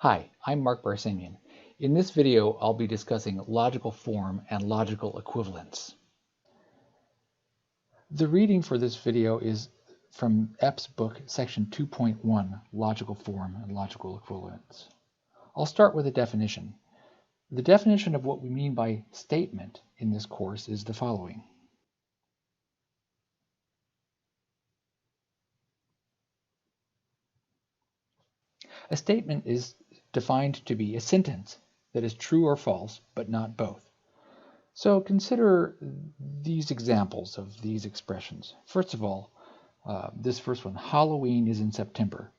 Hi, I'm Mark Barsamian. In this video, I'll be discussing logical form and logical equivalence. The reading for this video is from Epps' book, section 2.1, Logical Form and Logical Equivalence. I'll start with a definition. The definition of what we mean by statement in this course is the following. A statement is defined to be a sentence that is true or false, but not both. So consider these examples of these expressions. First of all, this first one, Halloween is in September.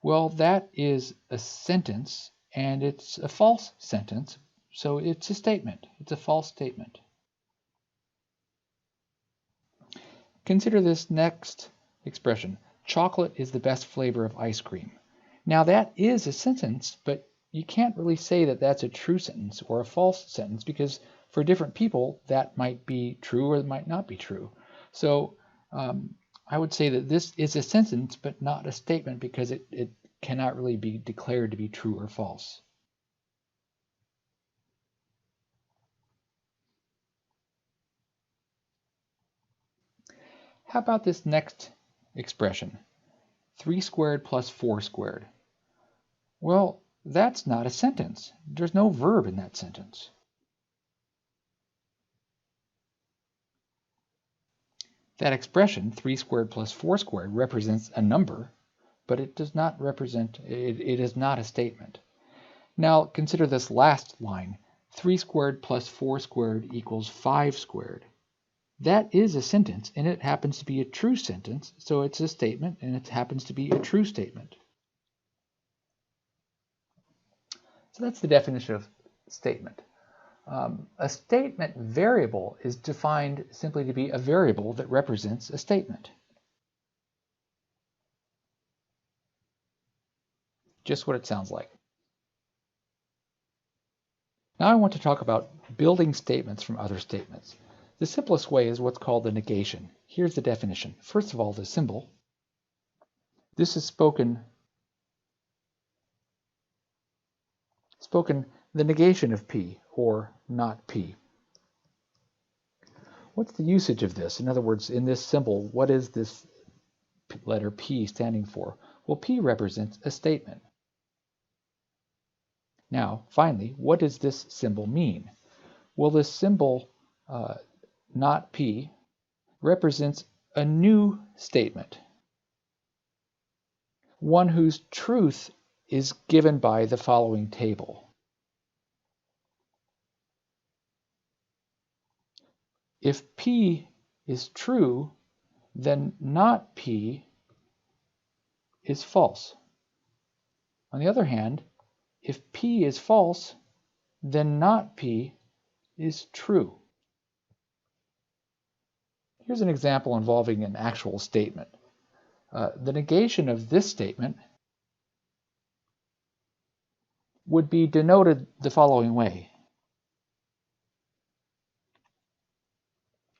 Well, that is a sentence, and it's a false sentence, so it's a statement. It's a false statement. Consider this next expression, chocolate is the best flavor of ice cream. Now that is a sentence, but you can't really say that that's a true sentence or a false sentence because for different people that might be true or it might not be true. So I would say that this is a sentence but not a statement because it cannot really be declared to be true or false. How about this next expression, 3 squared plus 4 squared? Well, that's not a sentence. There's no verb in that sentence. That expression, 3 squared plus 4 squared, represents a number, but it does not represent, it is not a statement. Now consider this last line, 3 squared plus 4 squared equals 5 squared. That is a sentence, and it happens to be a true sentence, so it's a statement, and it happens to be a true statement. So that's the definition of statement. A statement variable is defined simply to be a variable that represents a statement. Just what it sounds like. Now I want to talk about building statements from other statements. The simplest way is what's called the negation. Here's the definition. First of all, the symbol. This is spoken the negation of P, or not P. What's the usage of this? In other words, in this symbol, what is this letter P standing for? Well, P represents a statement. Now, finally, what does this symbol mean? Well, this symbol, not P, represents a new statement, one whose truth is given by the following table. If P is true, then not P is false. On the other hand, if P is false, then not P is true. Here's an example involving an actual statement. The negation of this statement would be denoted the following way.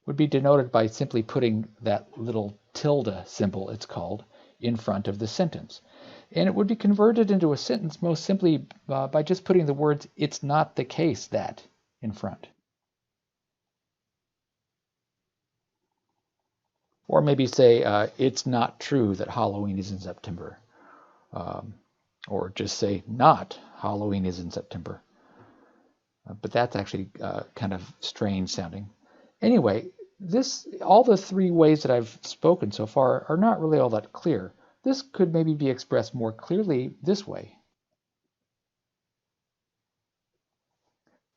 Would be denoted by simply putting that little tilde symbol, it's called, in front of the sentence. And it would be converted into a sentence most simply by just putting the words, it's not the case that, in front. Or maybe say, it's not true that Halloween is in September. Or just say, not Halloween is in September. But that's actually kind of strange sounding. Anyway, all the three ways that I've spoken so far are not really all that clear. This could maybe be expressed more clearly this way.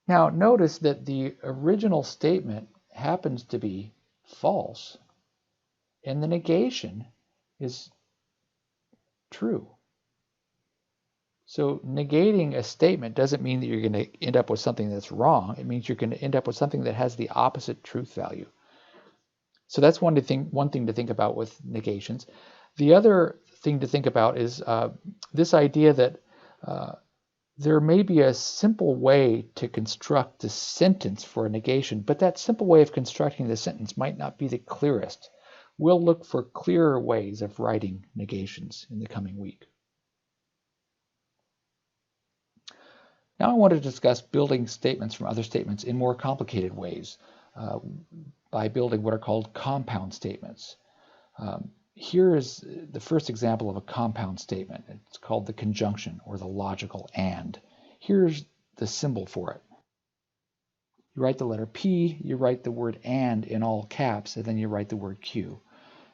Now notice that the original statement happens to be false, and the negation is true. So negating a statement doesn't mean that you're going to end up with something that's wrong. It means you're going to end up with something that has the opposite truth value. So that's one thing to think about with negations. The other thing to think about is this idea that there may be a simple way to construct the sentence for a negation, but that simple way of constructing the sentence might not be the clearest. We'll look for clearer ways of writing negations in the coming week. Now I want to discuss building statements from other statements in more complicated ways by building what are called compound statements. Here is the first example of a compound statement. It's called the conjunction or the logical and. Here's the symbol for it. You write the letter P, you write the word and in all caps, and then you write the word Q.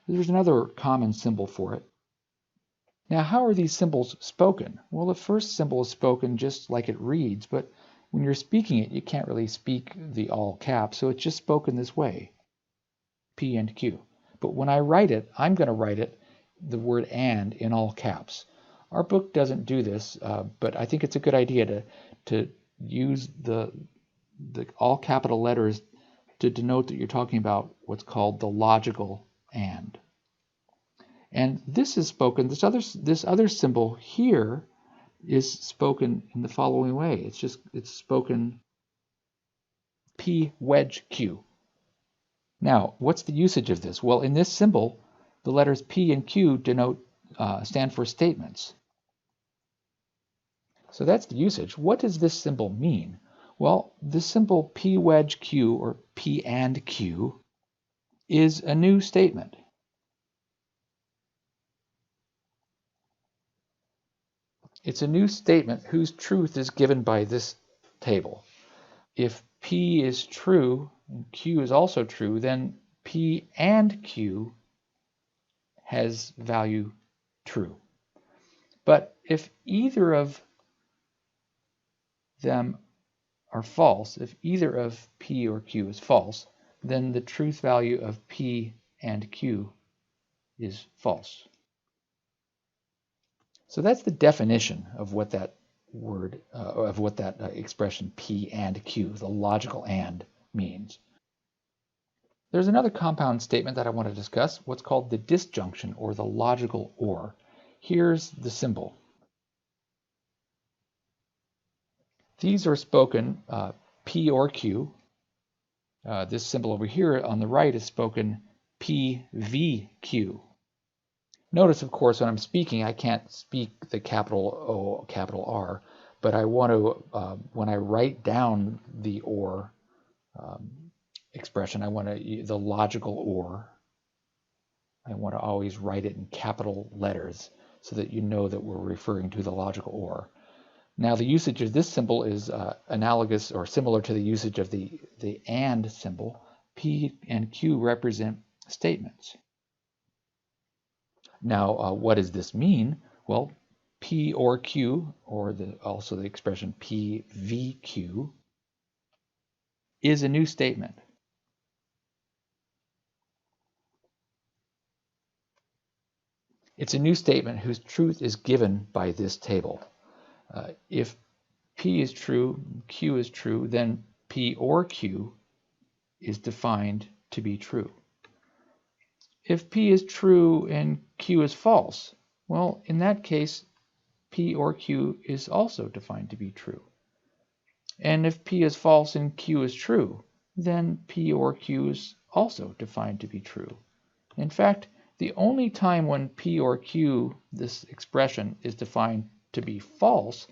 There's another common symbol for it. Now, how are these symbols spoken? Well, the first symbol is spoken just like it reads, but when you're speaking it, you can't really speak the all caps, so it's just spoken this way, P and Q. But when I write it, I'm going to write it, the word and, in all caps. Our book doesn't do this, but I think it's a good idea to use the all capital letters to denote that you're talking about what's called the logical and. And this is spoken, this other symbol here is spoken in the following way. It's spoken P wedge Q. Now, what's the usage of this? Well, in this symbol, the letters P and Q stand for statements. So that's the usage. What does this symbol mean? Well, the symbol P wedge Q or P and Q is a new statement. It's a new statement whose truth is given by this table. If P is true and Q is also true, then P and Q has value true. But if either of them are false, if either of P or Q is false, then the truth value of P and Q is false. So that's the definition of what that expression P and Q, the logical and, means. There's another compound statement that I want to discuss, what's called the disjunction or the logical or. Here's the symbol. These are spoken P or Q. This symbol over here on the right is spoken PVQ. Notice, of course, when I'm speaking, I can't speak the capital O, capital R, but I want to, when I write down the or expression, the logical or, I want to always write it in capital letters so that you know that we're referring to the logical or. Now, the usage of this symbol is analogous or similar to the usage of the and symbol. P and Q represent statements. Now, what does this mean? Well, P or Q, or also the expression PVQ, is a new statement. It's a new statement whose truth is given by this table. If P is true, Q is true, then P or Q is defined to be true. If P is true and Q is false, well, in that case, P or Q is also defined to be true. And if P is false and Q is true, then P or Q is also defined to be true. In fact, the only time when P or Q, this expression, is defined to be false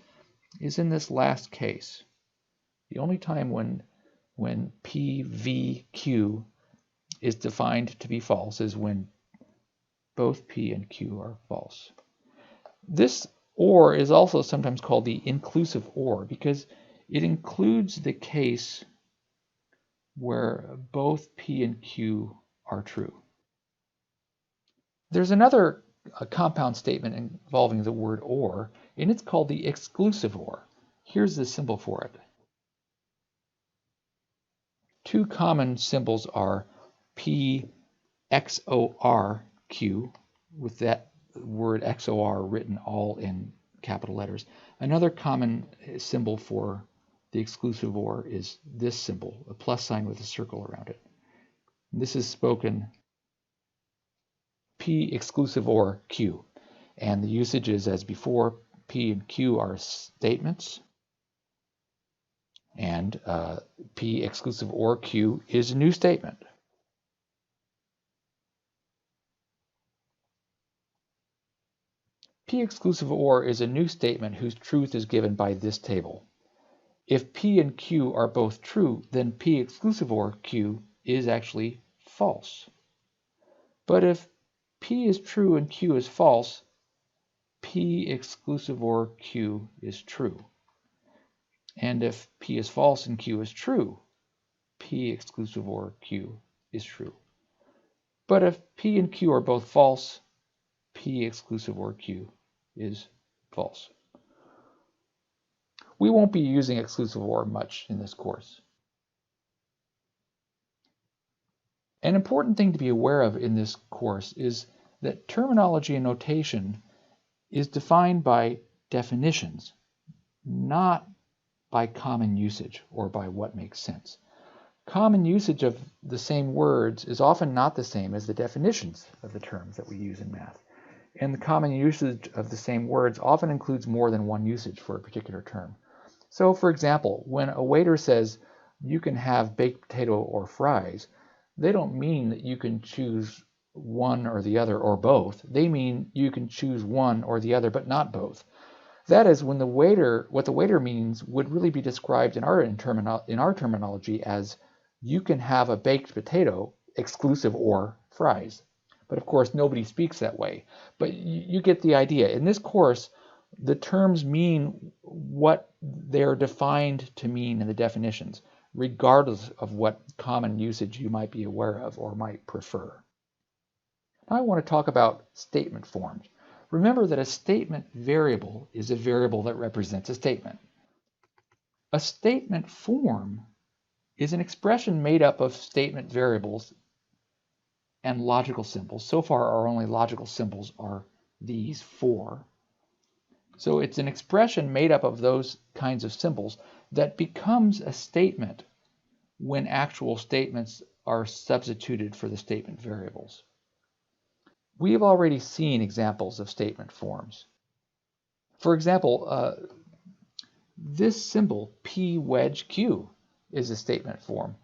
is in this last case. The only time when PVQ is defined to be false is when both P and Q are false. This or is also sometimes called the inclusive or because it includes the case where both P and Q are true. There's another compound statement involving the word or, and it's called the exclusive or. Here's the symbol for it. Two common symbols are P XORQ, with that word XOR written all in capital letters. Another common symbol for the exclusive or is this symbol, a plus sign with a circle around it. This is spoken P exclusive or Q. And the usage is as before, P and Q are statements, and P exclusive or Q is a new statement. P exclusive or is a new statement whose truth is given by this table. If P and Q are both true, then P exclusive OR Q is actually false. But if P is true and Q is false, P exclusive OR Q is true. And if P is false and Q is true, P exclusive OR Q is true. But if P and Q are both false, P exclusive OR Q is false. We won't be using exclusive OR much in this course. An important thing to be aware of in this course is that terminology and notation is defined by definitions, not by common usage or by what makes sense. Common usage of the same words is often not the same as the definitions of the terms that we use in math. And the common usage of the same words often includes more than one usage for a particular term. So, for example, when a waiter says, you can have baked potato or fries, they don't mean that you can choose one or the other or both. They mean you can choose one or the other, but not both. That is, when what the waiter means would really be described in our terminology as, you can have a baked potato, exclusive or fries. But of course, nobody speaks that way. But you get the idea. In this course, the terms mean what they're defined to mean in the definitions, regardless of what common usage you might be aware of or might prefer. Now I want to talk about statement forms. Remember that a statement variable is a variable that represents a statement. A statement form is an expression made up of statement variables and logical symbols. So far, our only logical symbols are these four. So it's an expression made up of those kinds of symbols that becomes a statement when actual statements are substituted for the statement variables. We have already seen examples of statement forms. For example, this symbol, P wedge Q, is a statement form.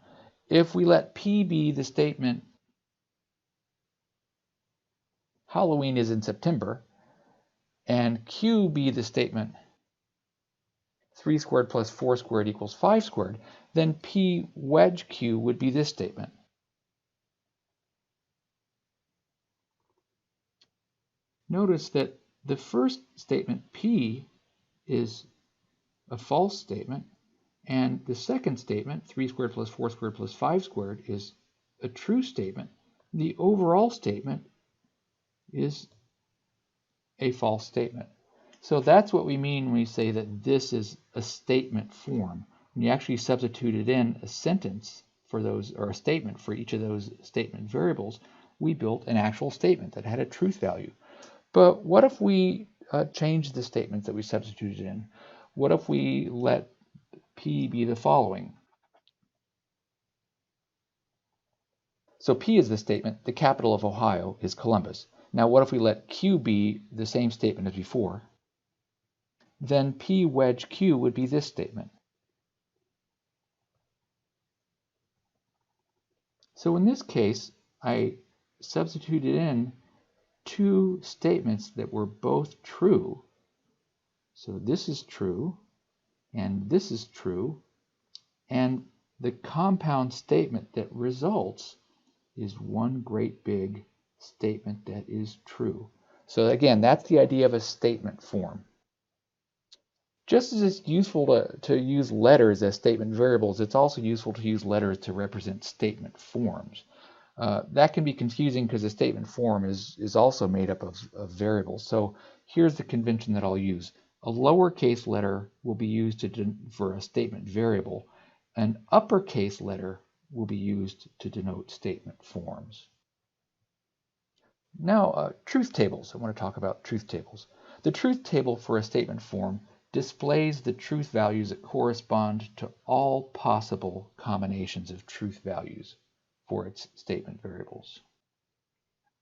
If we let P be the statement, Halloween is in September, and Q be the statement, 3 squared plus 4 squared equals 5 squared, then P wedge Q would be this statement. Notice that the first statement, P, is a false statement, and the second statement, 3 squared plus 4 squared plus 5 squared, is a true statement. The overall statement is a false statement. So that's what we mean when we say that this is a statement form. When you actually substituted in a sentence for those, or a statement for each of those statement variables, we built an actual statement that had a truth value. But what if we change the statements that we substituted in? What if we let P be the following? So P is the statement, the capital of Ohio is Columbus. Now what if we let Q be the same statement as before? Then P wedge Q would be this statement. So in this case, I substituted in two statements that were both true. So this is true, and this is true, and the compound statement that results is one great big statement that is true. So again, that's the idea of a statement form. Just as it's useful to use letters as statement variables, it's also useful to use letters to represent statement forms. That can be confusing because a statement form is also made up of variables. So here's the convention that I'll use. A lowercase letter will be used for a statement variable. An uppercase letter will be used to denote statement forms. Now, truth tables. I want to talk about truth tables. The truth table for a statement form displays the truth values that correspond to all possible combinations of truth values for its statement variables.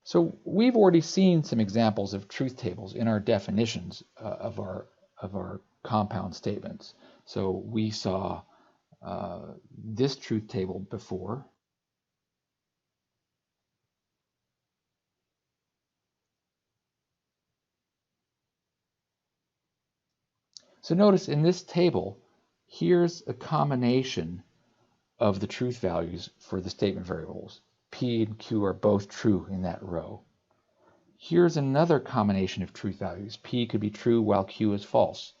So we've already seen some examples of truth tables in our definitions of our compound statements. So we saw this truth table before. So notice in this table, Here's a combination of the truth values for the statement variables. P and Q are both true in that row. Here's another combination of truth values. P could be true while Q is false.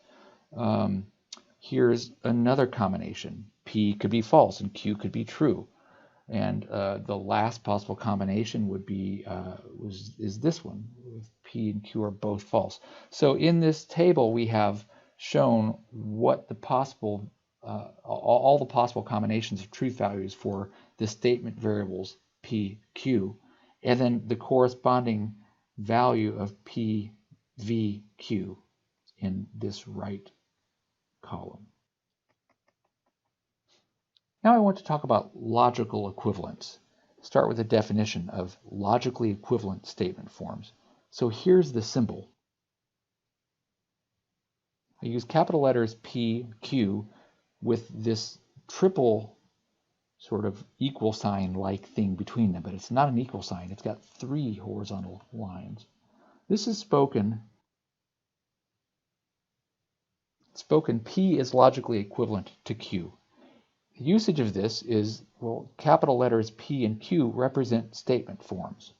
Here's another combination. P could be false and Q could be true. And the last possible combination would be is this one, with P and Q are both false. So in this table we have shown what the possible all the possible combinations of truth values for the statement variables P, Q, and then the corresponding value of P, V, Q in this right column. Now I want to talk about logical equivalence. Start with a definition of logically equivalent statement forms. So here's the symbol. I use capital letters P, Q with this triple sort of equal sign like thing between them, but it's not an equal sign. It's got 3 horizontal lines. This is spoken P is logically equivalent to Q. The usage of this is, well, capital letters P and Q represent statement forms.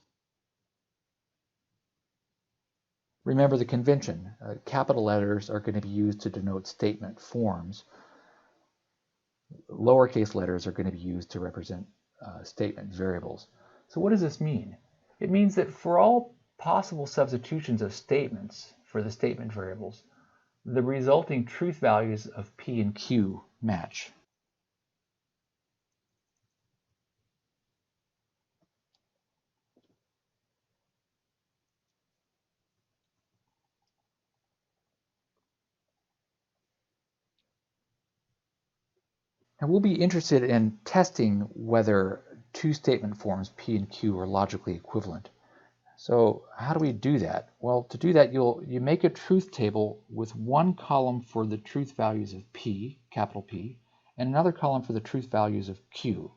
Remember the convention. Capital letters are going to be used to denote statement forms. Lowercase letters are going to be used to represent statement variables. So what does this mean? It means that for all possible substitutions of statements for the statement variables, the resulting truth values of P and Q match. And we'll be interested in testing whether two statement forms P and Q are logically equivalent. So how do we do that? Well, to do that, you make a truth table with one column for the truth values of P, capital P, and another column for the truth values of Q.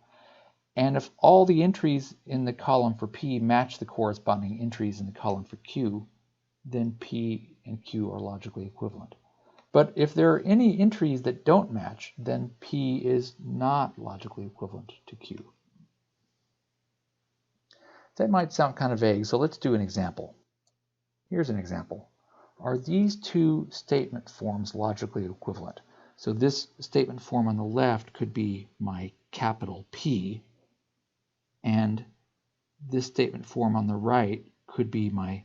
And if all the entries in the column for P match the corresponding entries in the column for Q, then P and Q are logically equivalent. But if there are any entries that don't match, then P is not logically equivalent to Q. That might sound kind of vague, so let's do an example. Here's an example. Are these two statement forms logically equivalent? So this statement form on the left could be my capital P, and this statement form on the right could be my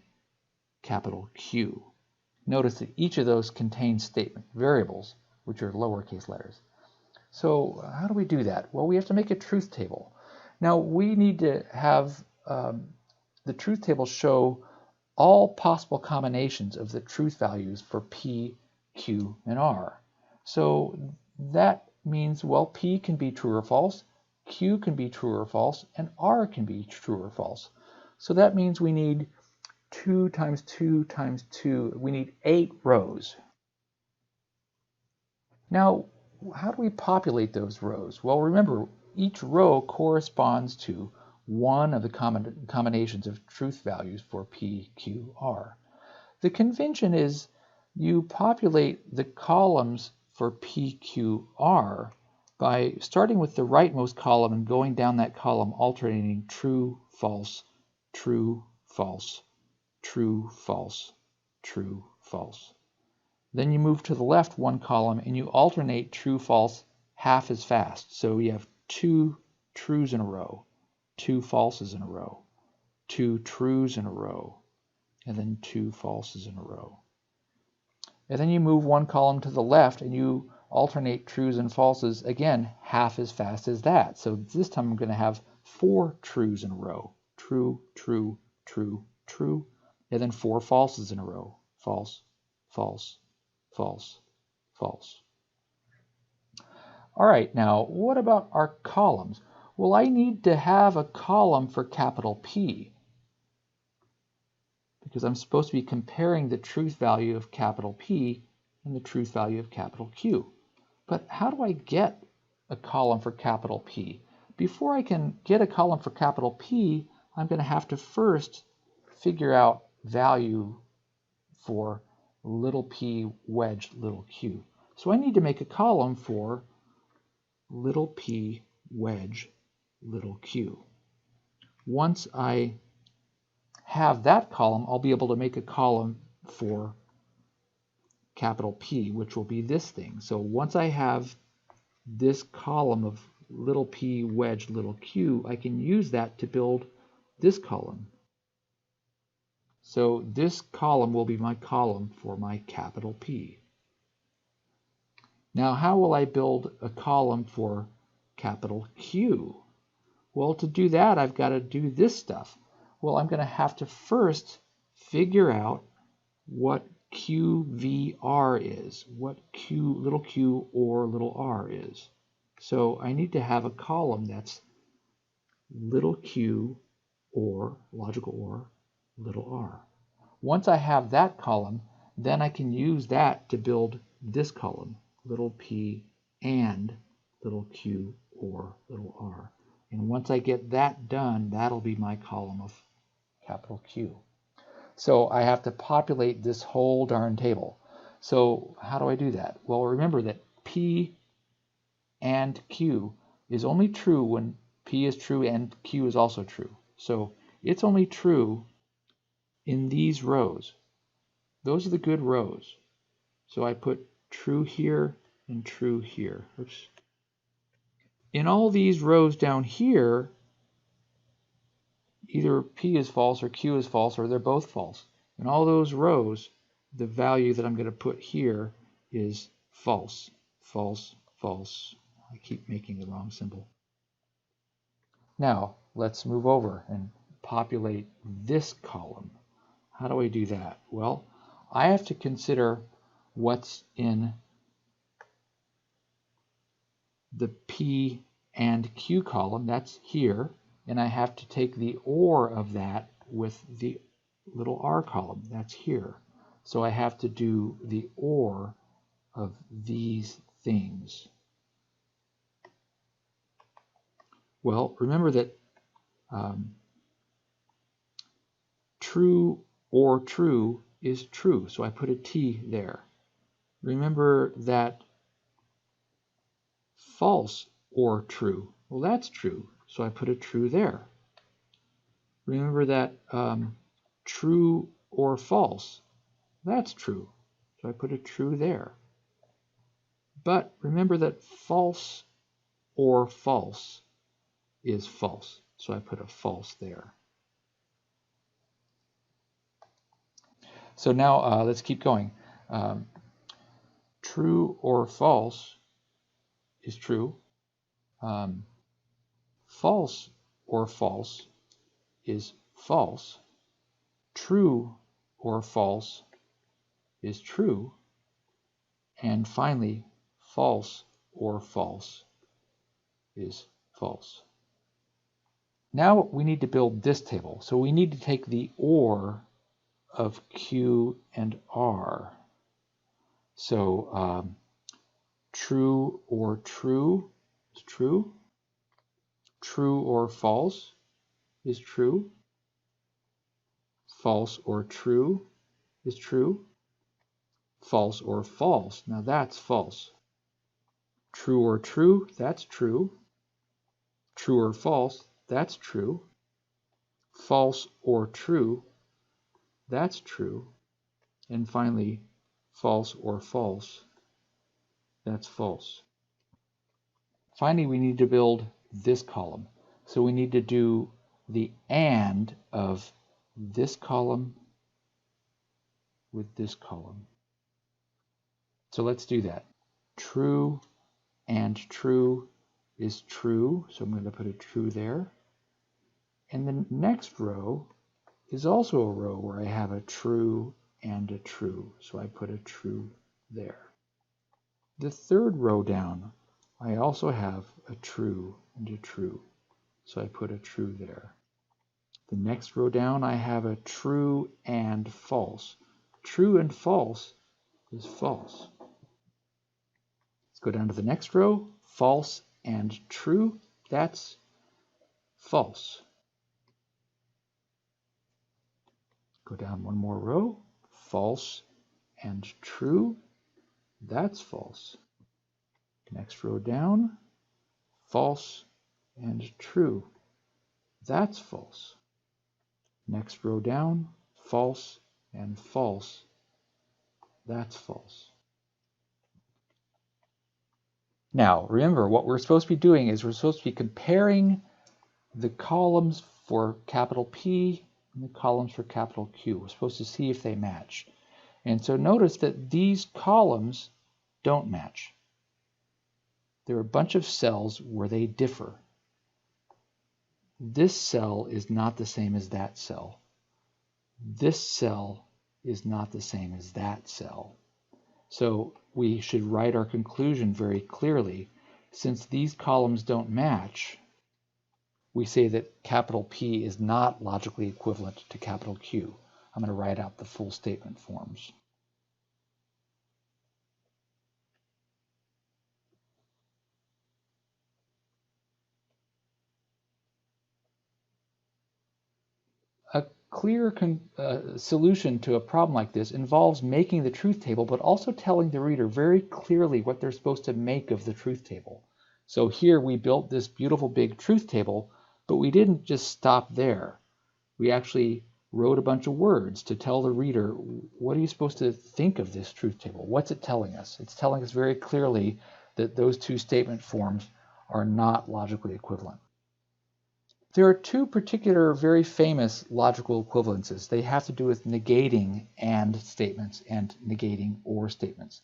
capital Q. Notice that each of those contains statement variables, which are lowercase letters. So how do we do that? Well, we have to make a truth table. Now we need to have the truth table show all possible combinations of the truth values for P, Q, and R. So that means, well, P can be true or false, Q can be true or false, and R can be true or false. So that means we need 2 times 2 times 2. We need 8 rows. Now, how do we populate those rows? Well, remember, each row corresponds to one of the combinations of truth values for P, Q, R. The convention is you populate the columns for P, Q, R by starting with the rightmost column and going down that column alternating true, false, true, false, true, false, true, false. Then you move to the left one column and you alternate true, false half as fast. So you have 2 trues in a row, 2 falses in a row, 2 trues in a row, and then 2 falses in a row. And then you move one column to the left and you alternate trues and falses again half as fast as that. So this time I'm going to have 4 trues in a row, true, true, true, true, and then 4 falses in a row, false, false, false, false. All right, now what about our columns? Well, I need to have a column for capital P because I'm supposed to be comparing the truth value of capital P and the truth value of capital Q. But how do I get a column for capital P? Before I can get a column for capital P, I'm going to have to first figure out value for little p wedged little q. So I need to make a column for little p wedge little q. Once I have that column, I'll be able to make a column for capital P, which will be this thing. So once I have this column of little p wedge little q, I can use that to build this column. So this column will be my column for my capital P. Now, how will I build a column for capital Q? Well, to do that, I've got to do this stuff. Well, I'm going to have to first figure out what QVR is, what little q or little r is. So I need to have a column that's little q or, logical or, little r. Once I have that column, then I can use that to build this column, little p and little q or little r. And once I get that done, that'll be my column of capital Q. So I have to populate this whole darn table. So how do I do that? Well, remember that P and Q is only true when P is true and Q is also true. So it's only true in these rows. Those are the good rows. So I put true here and true here. Oops. In all these rows down here, either P is false or Q is false, or they're both false. In all those rows, the value that I'm going to put here is false, false, false. I keep making the wrong symbol. Now, let's move over and populate this column. How do I do that? Well, I have to consider what's in the P and Q column. That's here. And I have to take the OR of that with the little r column. That's here. So I have to do the OR of these things. Well, remember that true or true is true. So I put a T there. Remember that false or true. Well, that's true. So I put a true there. Remember that true or false. That's true. So I put a true there. But remember that false or false is false. So I put a false there. So now let's keep going. True or false is true. False or false is false. True or false is true. And finally, false or false is false. Now we need to build this table. So we need to take the OR of Q and R. So true or true is true. True or false is true. False or true is true. False or false, now that's false. True or true, that's true. True or false, that's true. False or true, that's true. And finally, false or false, that's false. Finally, we need to build this column. So we need to do the AND of this column with this column. So let's do that. True and true is true, so I'm going to put a true there. And the next row is also a row where I have a true and a true, so I put a true there. The third row down, I also have a true and a true, so I put a true there. The next row down, I have a true and false. True and false is false. Let's go down to the next row. False and true, that's false. Go down one more row. False and true, That's false. Next row down, false and true. That's false. Next row down, false and false. That's false. Now, remember, what we're supposed to be doing is we're supposed to be comparing the columns for capital P and the columns for capital Q. We're supposed to see if they match. And so notice that these columns don't match. There are a bunch of cells where they differ. This cell is not the same as that cell. This cell is not the same as that cell. So we should write our conclusion very clearly. Since these columns don't match, we say that capital P is not logically equivalent to capital Q. I'm going to write out the full statement forms. A clear solution to a problem like this involves making the truth table, but also telling the reader very clearly what they're supposed to make of the truth table. So here we built this beautiful big truth table, but we didn't just stop there. We actually wrote a bunch of words to tell the reader, what are you supposed to think of this truth table? What's it telling us? It's telling us very clearly that those two statement forms are not logically equivalent. There are two particular very famous logical equivalences. They have to do with negating and statements and negating or statements.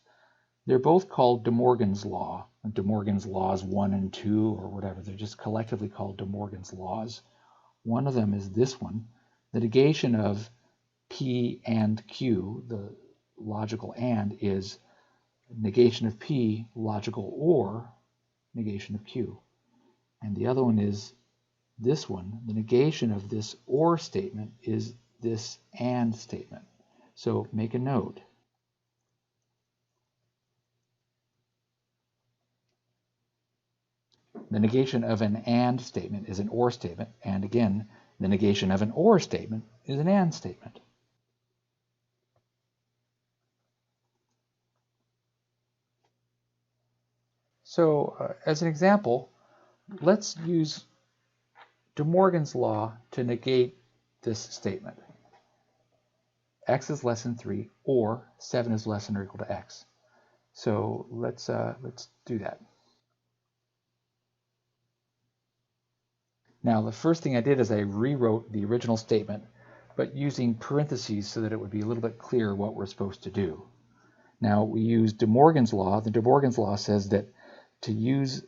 They're both called De Morgan's law. De Morgan's laws 1 and 2 or whatever. They're just collectively called De Morgan's laws. One of them is this one. The negation of P and Q, the logical and, is negation of P, logical or negation of Q. And the other one is this one. The negation of this or statement is this and statement. So make a note. The negation of an and statement is an or statement, and again, the negation of an or statement is an and statement. So as an example, let's use De Morgan's law to negate this statement. X is less than 3 or 7 is less than or equal to x. So let's do that. Now the first thing I did is I rewrote the original statement, but using parentheses so that it would be a little bit clearer what we're supposed to do. Now we use De Morgan's law. The De Morgan's law says that to use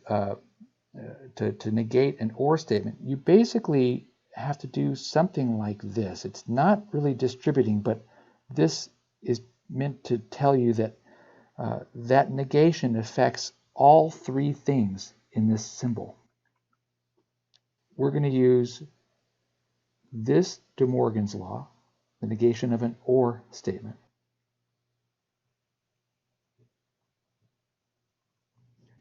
to negate an or statement, you basically have to do something like this. It's not really distributing, but this is meant to tell you that that negation affects all three things in this symbol. We're going to use this De Morgan's law, the negation of an or statement.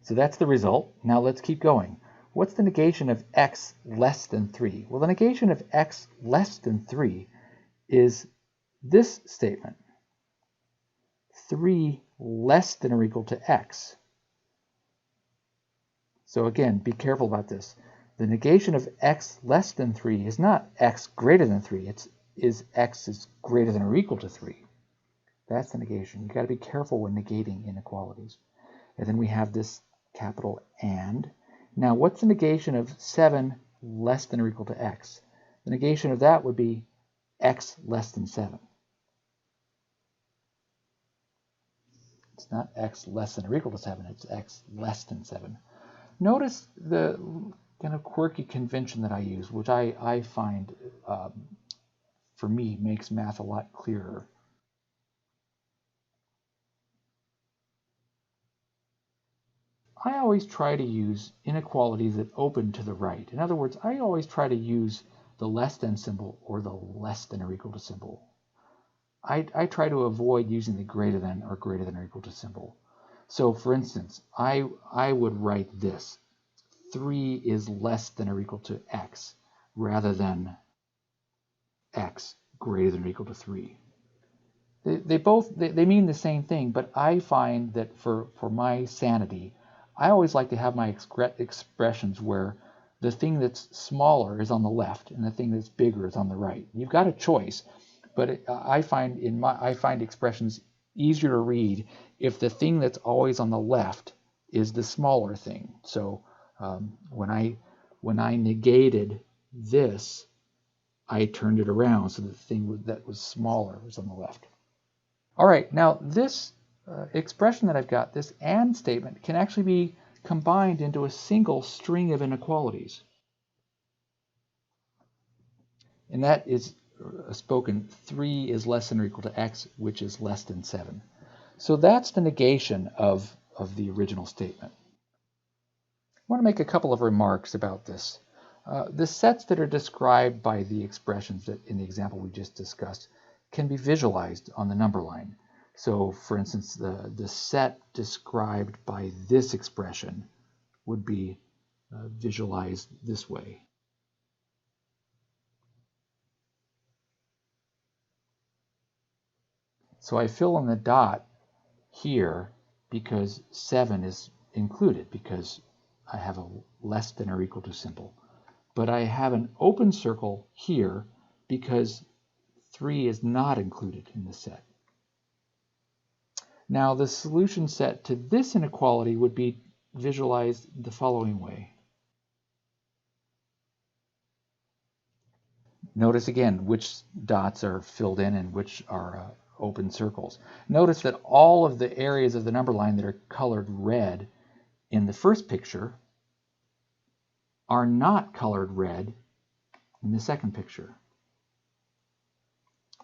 So that's the result. Now let's keep going. What's the negation of x less than 3? Well, the negation of x less than 3 is this statement, 3 less than or equal to x. So again, be careful about this. The negation of x less than 3 is not x greater than 3. It's x is greater than or equal to 3. That's the negation. You've got to be careful when negating inequalities. And then we have this capital and. Now, what's the negation of 7 less than or equal to x? The negation of that would be x less than 7. It's not x less than or equal to 7, it's x less than 7. Notice the kind of quirky convention that I use, which I find, for me, makes math a lot clearer. I always try to use inequalities that open to the right. In other words, I always try to use the less than symbol or the less than or equal to symbol. I try to avoid using the greater than or equal to symbol. So for instance, I would write this. 3 is less than or equal to x rather than x greater than or equal to 3. They mean the same thing, but I find that for my sanity, I always like to have my expressions where the thing that's smaller is on the left and the thing that's bigger is on the right. You've got a choice, but I find expressions easier to read if the thing that's always on the left is the smaller thing. So when I negated this, I turned it around so the thing that was smaller was on the left. All right, now this expression that I've got, this AND statement, can actually be combined into a single string of inequalities. And that is spoken 3 is less than or equal to x, which is less than 7. So that's the negation of the original statement. I want to make a couple of remarks about this. The sets that are described by the expressions that in the example we just discussed can be visualized on the number line. So for instance, the set described by this expression would be visualized this way. So I fill in the dot here because 7 is included because I have a less than or equal to symbol. But I have an open circle here because 3 is not included in the set. Now the solution set to this inequality would be visualized the following way. Notice again which dots are filled in and which are open circles. Notice that all of the areas of the number line that are colored red in the first picture are not colored red in the second picture.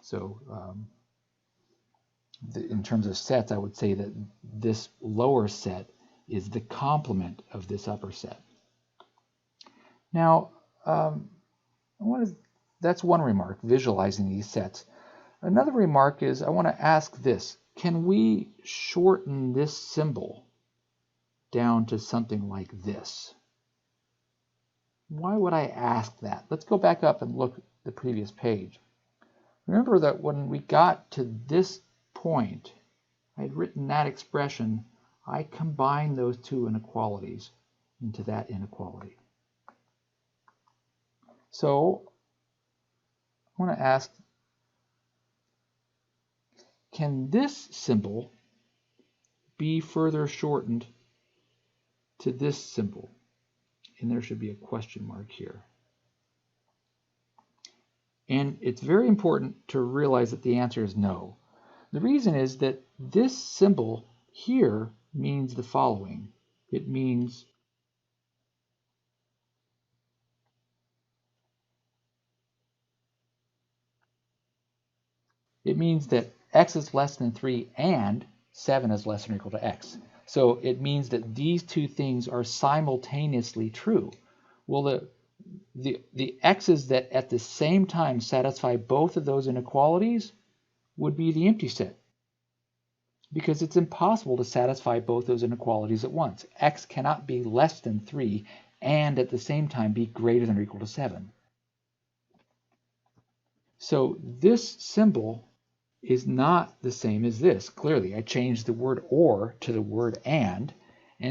So in terms of sets, I would say that this lower set is the complement of this upper set. Now, that's one remark, visualizing these sets. Another remark is I want to ask this. Can we shorten this symbol down to something like this? Why would I ask that? Let's go back up and look at the previous page. Remember that when we got to this point, I had written that expression. I combined those two inequalities into that inequality. So I want to ask, can this symbol be further shortened to this symbol? And there should be a question mark here. And it's very important to realize that the answer is no. The reason is that this symbol here means the following. It means that x is less than 3 and 7 is less than or equal to x. So it means that these two things are simultaneously true. Well, the x's that at the same time satisfy both of those inequalities would be the empty set, because it's impossible to satisfy both those inequalities at once. X cannot be less than 3 and at the same time be greater than or equal to 7. So this symbol is not the same as this. Clearly, I changed the word or to the word and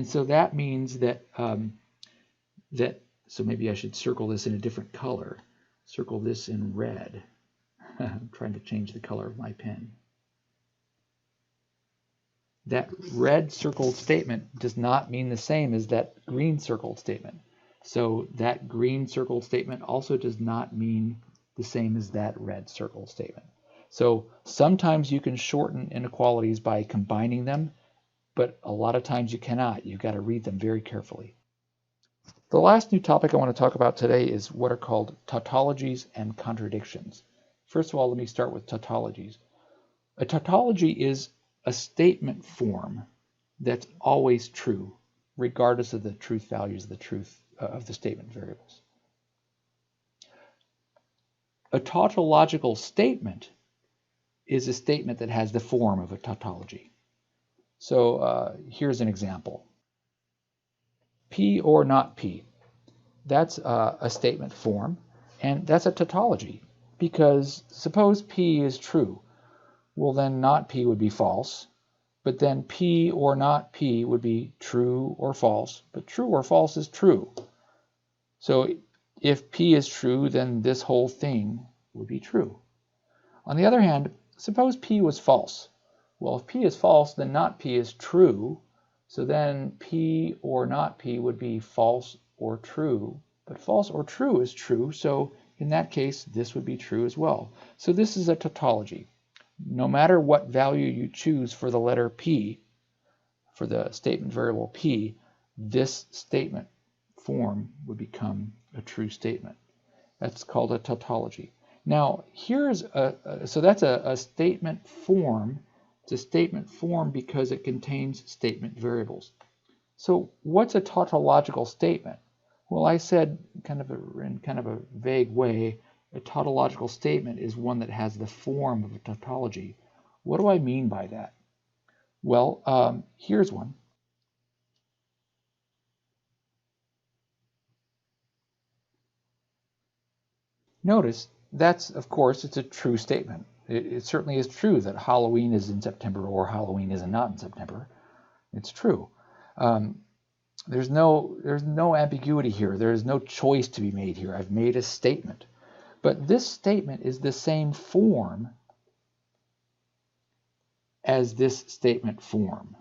so that means that so maybe I should circle this in a different color. Circle this in red. I'm trying to change the color of my pen. That red circled statement does not mean the same as that green circled statement. So that green circled statement also does not mean the same as that red circled statement. So sometimes you can shorten inequalities by combining them, but a lot of times you cannot. You've got to read them very carefully. The last new topic I want to talk about today is what are called tautologies and contradictions. First of all, let me start with tautologies. A tautology is a statement form that's always true, regardless of the truth values of the statement variables. A tautological statement is a statement that has the form of a tautology. So here's an example. P or not P. That's a statement form, and that's a tautology, because suppose P is true. well then not P would be false, but then P or not P would be true or false, but true or false is true. So if P is true, then this whole thing would be true. On the other hand, suppose P was false. Well, if P is false, then not P is true. So then P or not P would be false or true. But false or true is true, so in that case, this would be true as well. So this is a tautology. No matter what value you choose for the letter P, for the statement variable P, this statement form would become a true statement. That's called a tautology. Now, here's so that's a statement form. It's a statement form because it contains statement variables. So what's a tautological statement? Well, I said in kind of a vague way, a tautological statement is one that has the form of a tautology. What do I mean by that? Well, here's one. Notice that's, of course, it's a true statement. It certainly is true that Halloween is in September or Halloween is not in September. It's true. There's no ambiguity here. There's no choice to be made here. I've made a statement. But this statement is the same form as this statement form.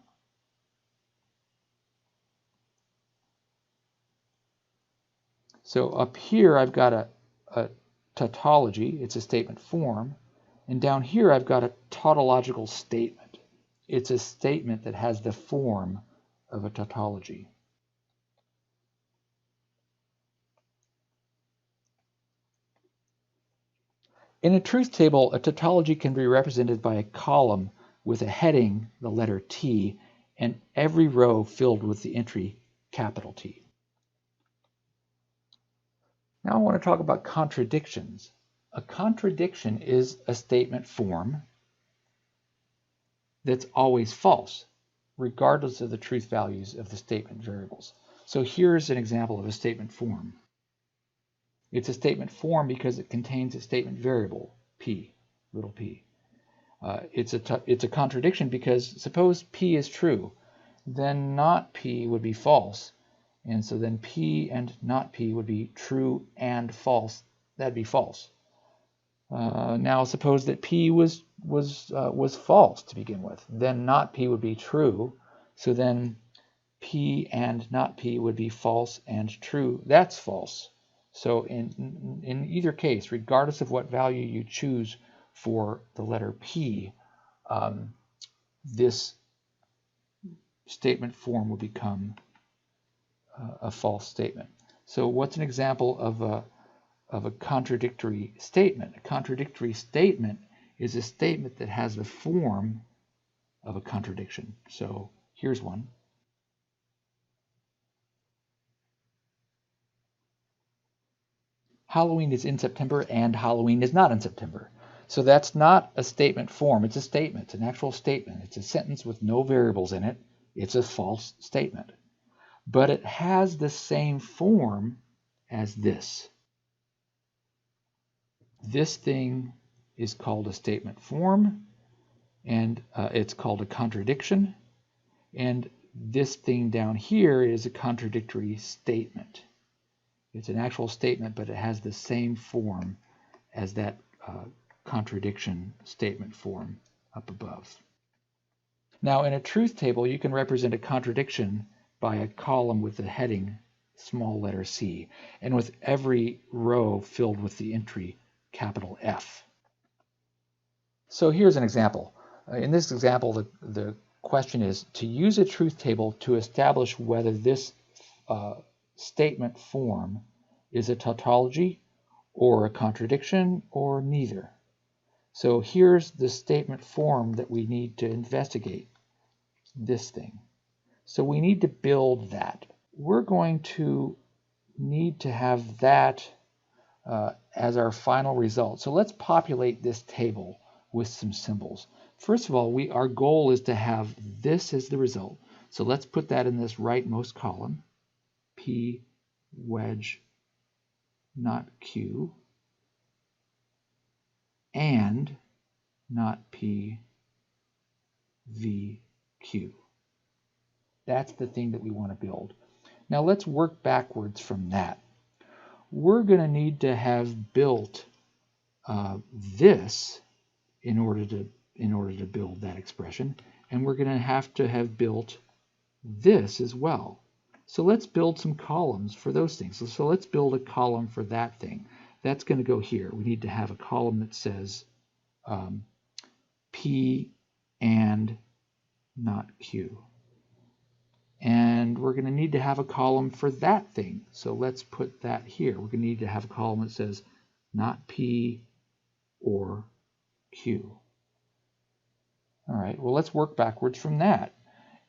So up here I've got a tautology. It's a statement form. And down here I've got a tautological statement. It's a statement that has the form of a tautology. In a truth table, a tautology can be represented by a column with a heading, the letter T, and every row filled with the entry capital T. Now I want to talk about contradictions. A contradiction is a statement form that's always false, regardless of the truth values of the statement variables. So here's an example of a statement form. It's a statement form because it contains a statement variable, P, little p. It's a contradiction because suppose P is true, then not P would be false. And so then P and not P would be true and false. That'd be false. Now suppose that P was false to begin with. Then not P would be true. So then P and not P would be false and true. That's false. So in either case, regardless of what value you choose for the letter P, this statement form will become a false statement. So what's an example of a contradictory statement? A contradictory statement is a statement that has the form of a contradiction. So here's one. Halloween is in September and Halloween is not in September. So that's not a statement form. It's a statement. It's an actual statement. It's a sentence with no variables in it. It's a false statement. But it has the same form as this. This thing is called a statement form, and it's called a contradiction. And this thing down here is a contradictory statement. It's an actual statement, but it has the same form as that contradiction statement form up above. Now, in a truth table, you can represent a contradiction by a column with the heading small letter C, and with every row filled with the entry capital F. So here's an example. In this example, the question is to use a truth table to establish whether this statement form is a tautology or a contradiction or neither. So here's the statement form that we need to investigate, this thing. So we need to build that. We're going to need to have that as our final result. So let's populate this table with some symbols. First of all, our goal is to have this as the result. So let's put that in this rightmost column, P wedge not Q, and not P, V, Q. That's the thing that we want to build. Now let's work backwards from that. We're going to need to have built this in order to build that expression, and we're going to have built this as well. So let's build some columns for those things. So let's build a column for that thing. That's going to go here. We need to have a column that says P and not Q. And we're going to need to have a column for that thing. So let's put that here. We're going to need to have a column that says not P or Q. All right, well, let's work backwards from that.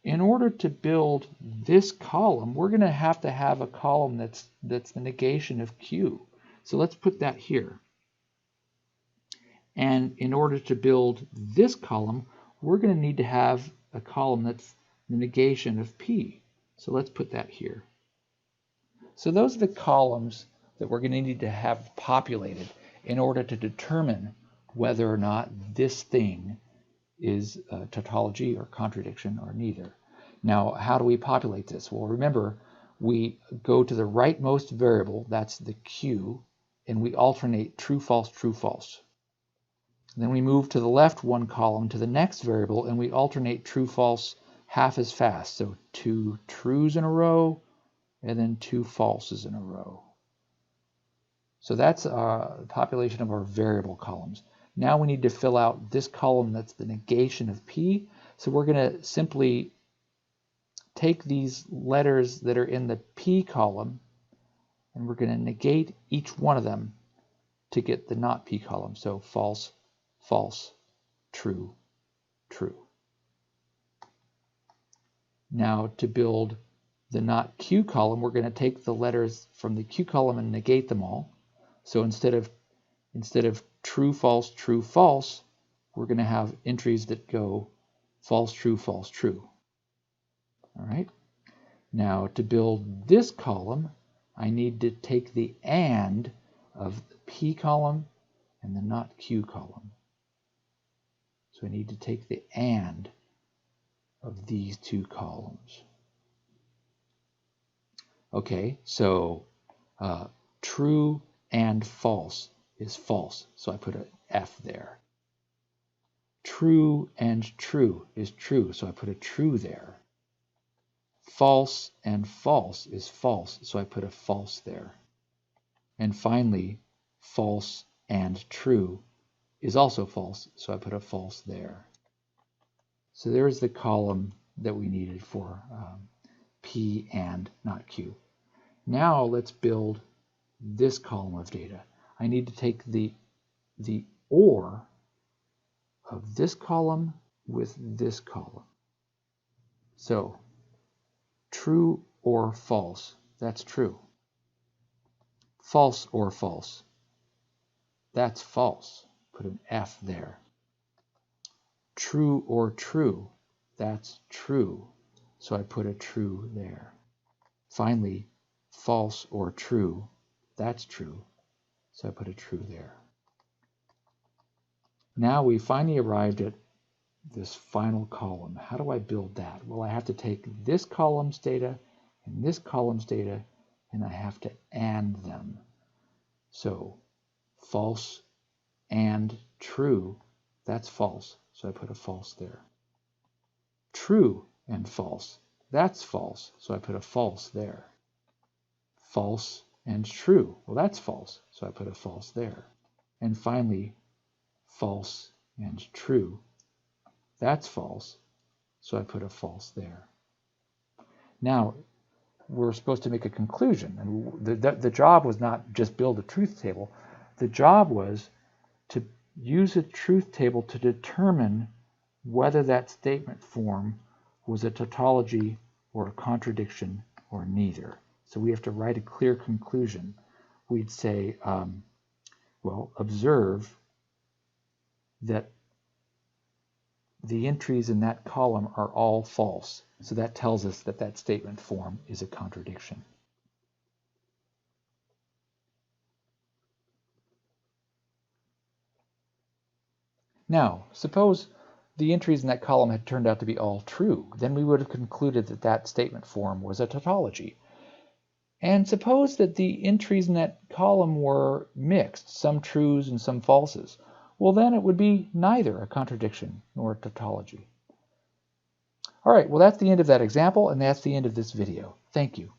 In order to build this column, we're going to have a column that's the negation of Q. So let's put that here. And in order to build this column, we're going to need to have a column that's the negation of P. So let's put that here. So those are the columns that we're going to need to have populated in order to determine whether or not this thing is a tautology or contradiction or neither. Now, how do we populate this? Well, remember, we go to the rightmost variable, that's the Q, and we alternate true, false, true, false. Then we move to the left one column to the next variable, and we alternate true, false half as fast. So 2 trues in a row, and then 2 falses in a row. So that's a population of our variable columns. Now we need to fill out this column that's the negation of P. So we're going to simply take these letters that are in the P column, and we're going to negate each one of them to get the not P column. So false, false, true, true. Now to build the not Q column, we're going to take the letters from the Q column and negate them all. So instead of true, false, true, false, we're going to have entries that go false, true, false, true. All right. Now to build this column, I need to take the AND of the P column and the not Q column. So I need to take the AND of these two columns. Okay, so true and false is false, so I put an F there. True and true is true, so I put a true there. False and false is false, so I put a false there. And finally, false and true is also false, so I put a false there. So there's the column that we needed for P and not Q. Now let's build this column of data. I need to take the OR of this column with this column. So true or false, that's true. False or false, that's false. Put an F there. True or true, that's true. So I put a true there. Finally, false or true, that's true. So I put a true there. Now we finally arrived at this final column. How do I build that? Well, I have to take this column's data and this column's data, and I have to AND them. So false and true, that's false. So I put a false there. True and false, that's false. So I put a false there. False and true, well, that's false. So I put a false there. And finally, false and true, that's false. So I put a false there. Now, we're supposed to make a conclusion. And the job was not just build a truth table. The job was to use a truth table to determine whether that statement form was a tautology or a contradiction or neither. So we have to write a clear conclusion. We'd say, well, observe that the entries in that column are all false. So that tells us that that statement form is a contradiction. Now, suppose the entries in that column had turned out to be all true. Then we would have concluded that that statement form was a tautology. And suppose that the entries in that column were mixed, some trues and some falses. Well, then it would be neither a contradiction nor a tautology. All right, well, that's the end of that example, and that's the end of this video. Thank you.